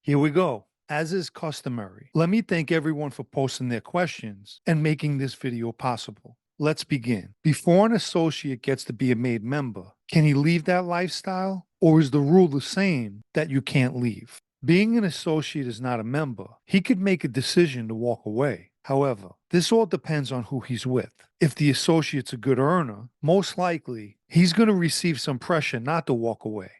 Here we go. As is customary, let me thank everyone for posting their questions and making this video possible. Let's begin. Before an associate gets to be a made member, can he leave that lifestyle? Or is the rule the same that you can't leave? Being an associate is not a member. He could make a decision to walk away. However, this all depends on who he's with. If the associate's a good earner, most likely he's going to receive some pressure not to walk away.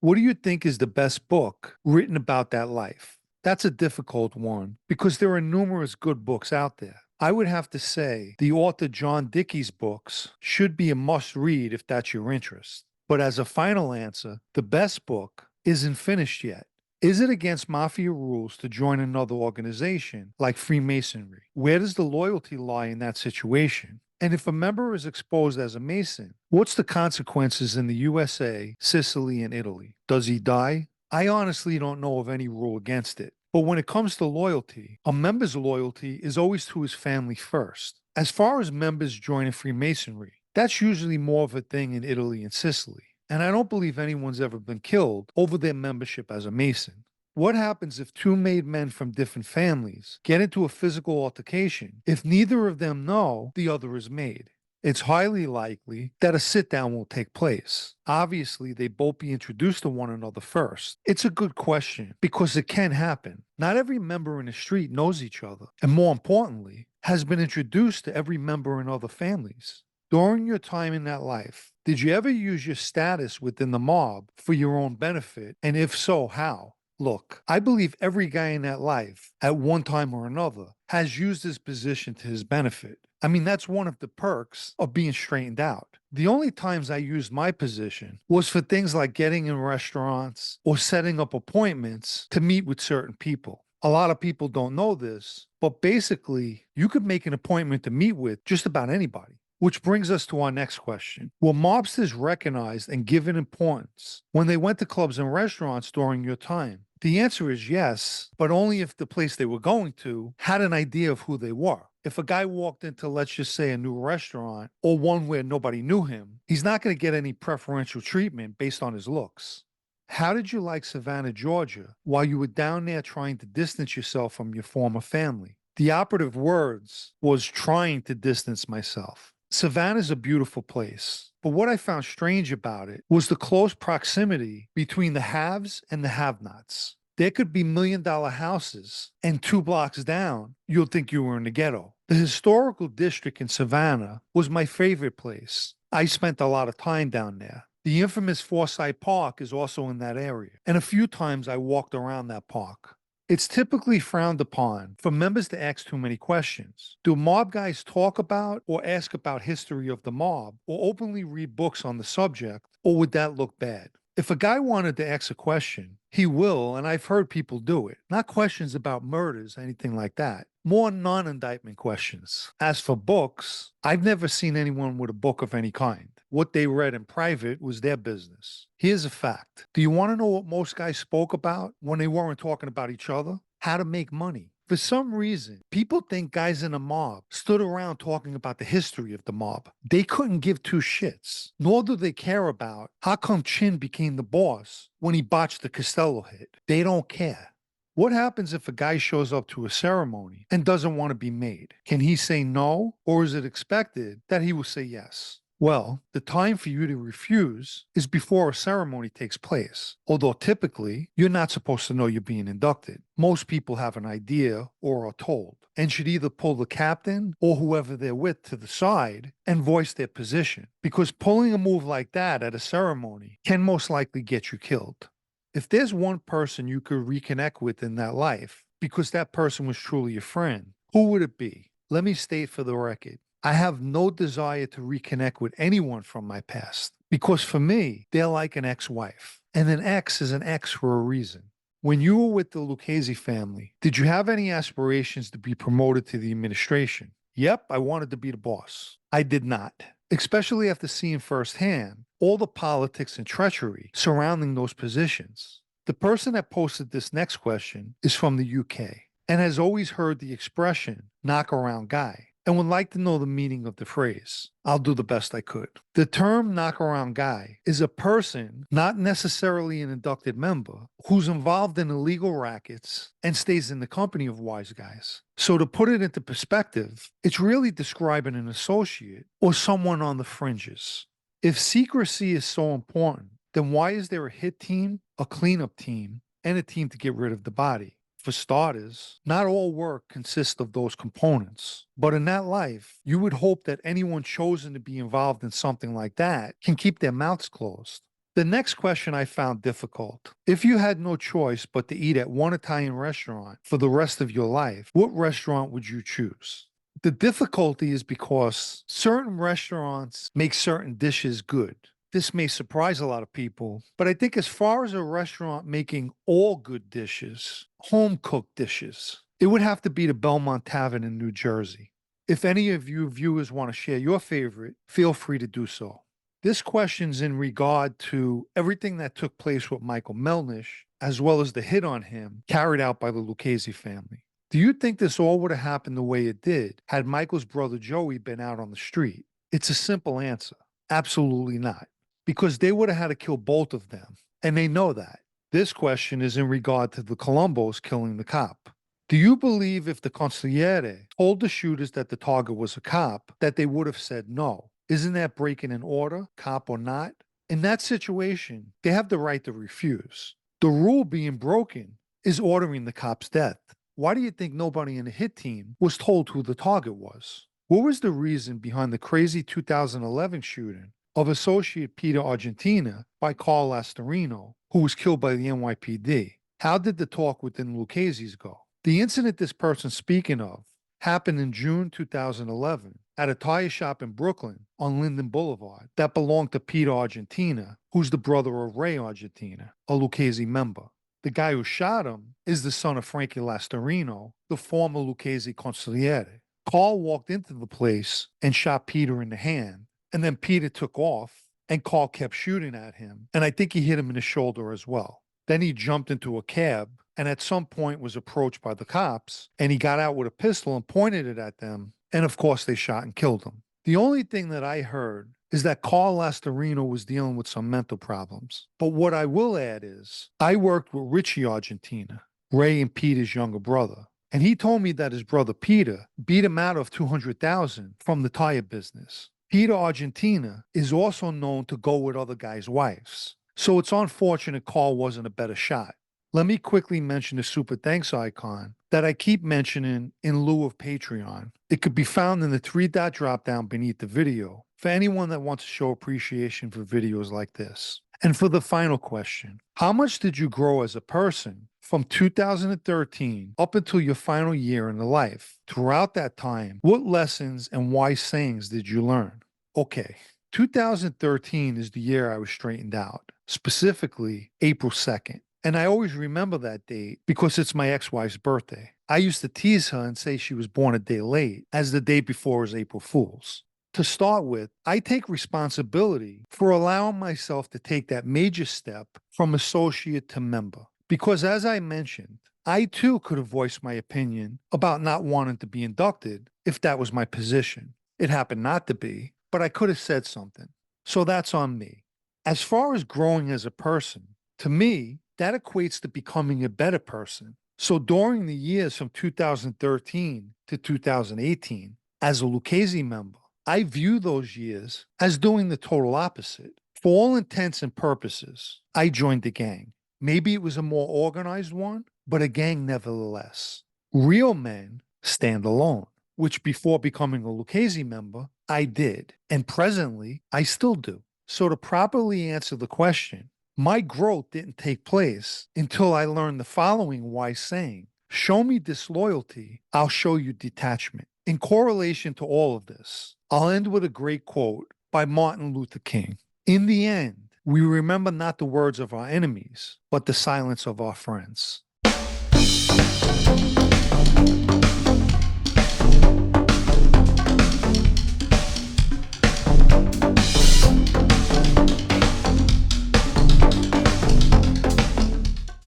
What do you think is the best book written about that life? That's a difficult one because there are numerous good books out there. I would have to say the author John Dickey's books should be a must read if that's your interest. But as a final answer, the best book isn't finished yet. Is it against Mafia rules to join another organization like Freemasonry? Where does the loyalty lie in that situation? And if a member is exposed as a Mason, what's the consequences in the USA, Sicily, and Italy? Does he die? I honestly don't know of any rule against it. But when it comes to loyalty, a member's loyalty is always to his family first. As far as members joining Freemasonry, that's usually more of a thing in Italy and Sicily. And I don't believe anyone's ever been killed over their membership as a Mason. What happens if two made men from different families get into a physical altercation if neither of them know the other is made? It's highly likely that a sit down will take place. Obviously, they both be introduced to one another first. It's a good question because it can happen. Not every member in the street knows each other, and more importantly, has been introduced to every member in other families. During your time in that life, did you ever use your status within the mob for your own benefit? And if so, how? Look, I believe every guy in that life, at one time or another, has used his position to his benefit. I mean, that's one of the perks of being straightened out. The only times I used my position was for things like getting in restaurants or setting up appointments to meet with certain people. A lot of people don't know this, but basically, you could make an appointment to meet with just about anybody. Which brings us to our next question. Were mobsters recognized and given importance when they went to clubs and restaurants during your time? The answer is yes, but only if the place they were going to had an idea of who they were. If a guy walked into, let's just say, a new restaurant or one where nobody knew him, he's not going to get any preferential treatment based on his looks. How did you like Savannah, Georgia, while you were down there trying to distance yourself from your former family? The operative words was trying to distance myself. Savannah's a beautiful place, but what I found strange about it was the close proximity between the haves and the have-nots. There could be million-dollar houses, and 2 blocks down, you'll think you were in the ghetto. The historical district in Savannah was my favorite place. I spent a lot of time down there. The infamous Forsyth Park is also in that area, and a few times I walked around that park. It's typically frowned upon for members to ask too many questions. Do mob guys talk about or ask about history of the mob or openly read books on the subject, or would that look bad? If a guy wanted to ask a question, he will, and I've heard people do it. Not questions about murders, anything like that. More non-indictment questions. As for books, I've never seen anyone with a book of any kind. What they read in private was their business. Here's a fact. Do you want to know what most guys spoke about when they weren't talking about each other? How to make money. For some reason, people think guys in a mob stood around talking about the history of the mob. They couldn't give two shits, nor do they care about how come Chin became the boss when he botched the Costello hit. They don't care. What happens if a guy shows up to a ceremony and doesn't want to be made? Can he say no, or is it expected that he will say yes? Well, the time for you to refuse is before a ceremony takes place, although typically you're not supposed to know you're being inducted. Most people have an idea or are told and should either pull the captain or whoever they're with to the side and voice their position, because pulling a move like that at a ceremony can most likely get you killed. If there's one person you could reconnect with in that life because that person was truly a friend, who would it be? Let me state for the record. I have no desire to reconnect with anyone from my past because for me, they're like an ex-wife. And an ex is an ex for a reason. When you were with the Lucchese family, did you have any aspirations to be promoted to the administration? Yep, I wanted to be the boss. I did not, especially after seeing firsthand all the politics and treachery surrounding those positions. The person that posted this next question is from the UK and has always heard the expression knock around guy. and would like to know the meaning of the phrase. I'll do the best I could. The term knockaround guy is a person, not necessarily an inducted member, who's involved in illegal rackets and stays in the company of wise guys. So to put it into perspective, it's really describing an associate or someone on the fringes. If secrecy is so important, then why is there a hit team, a cleanup team, and a team to get rid of the body? For starters, not all work consists of those components. But in that life, you would hope that anyone chosen to be involved in something like that can keep their mouths closed. The next question I found difficult. If you had no choice but to eat at one Italian restaurant for the rest of your life, what restaurant would you choose? The difficulty is because certain restaurants make certain dishes good. This may surprise a lot of people, but I think as far as a restaurant making all good dishes, home cooked dishes, it would have to be the Belmont Tavern in New Jersey. If any of you viewers want to share your favorite, feel free to do so. This question's in regard to everything that took place with Michael Melnish, as well as the hit on him carried out by the Lucchese family. Do you think this all would have happened the way it did had Michael's brother Joey been out on the street? It's a simple answer. Absolutely not. Because they would have had to kill both of them, and they know that. This question is in regard to the Colombos killing the cop. Do you believe if the consigliere told the shooters that the target was a cop, that they would have said no? Isn't that breaking an order, cop or not? In that situation, they have the right to refuse. The rule being broken is ordering the cop's death. Why do you think nobody in the hit team was told who the target was? What was the reason behind the crazy 2011 shooting of associate Peter Argentina by Carl Astorino, who was killed by the NYPD? How did the talk within Lucchese's go? The incident this person's speaking of happened in June 2011 at a tire shop in Brooklyn on Linden Boulevard that belonged to Peter Argentina, who's the brother of Ray Argentina, a Lucchese member. The guy who shot him is the son of Frankie Lastorino, the former Lucchese consigliere. Carl walked into the place and shot Peter in the hand, and then Peter took off, and Carl kept shooting at him, and I think he hit him in the shoulder as well. Then he jumped into a cab, and at some point was approached by the cops, and he got out with a pistol and pointed it at them, and of course they shot and killed him. The only thing that I heard is that Carl Lastorino was dealing with some mental problems. But what I will add is, I worked with Richie Argentina, Ray and Peter's younger brother, and he told me that his brother Peter beat him out of $200,000 from the tire business. Peter Argentina is also known to go with other guys' wives. So it's unfortunate Carl wasn't a better shot. Let me quickly mention the super thanks icon that I keep mentioning in lieu of Patreon. It could be found in the 3-dot dropdown beneath the video for anyone that wants to show appreciation for videos like this. And for the final question, how much did you grow as a person from 2013 up until your final year in the life? Throughout that time, what lessons and wise sayings did you learn? Okay, 2013 is the year I was straightened out, specifically April 2nd. And I always remember that date because it's my ex-wife's birthday. I used to tease her and say she was born a day late, as the day before was April Fool's. To start with, I take responsibility for allowing myself to take that major step from associate to member. Because as I mentioned, I too could have voiced my opinion about not wanting to be inducted if that was my position. It happened not to be, but I could have said something. So that's on me. As far as growing as a person, to me, that equates to becoming a better person. So during the years from 2013 to 2018, as a Lucchese member, I view those years as doing the total opposite. For all intents and purposes, I joined the gang. Maybe it was a more organized one, but a gang nevertheless. Real men stand alone, which before becoming a Lucchese member, I did. And presently, I still do. So to properly answer the question, my growth didn't take place until I learned the following wise saying: show me disloyalty, I'll show you detachment. In correlation to all of this, I'll end with a great quote by Martin Luther King. In the end, we remember not the words of our enemies, but the silence of our friends.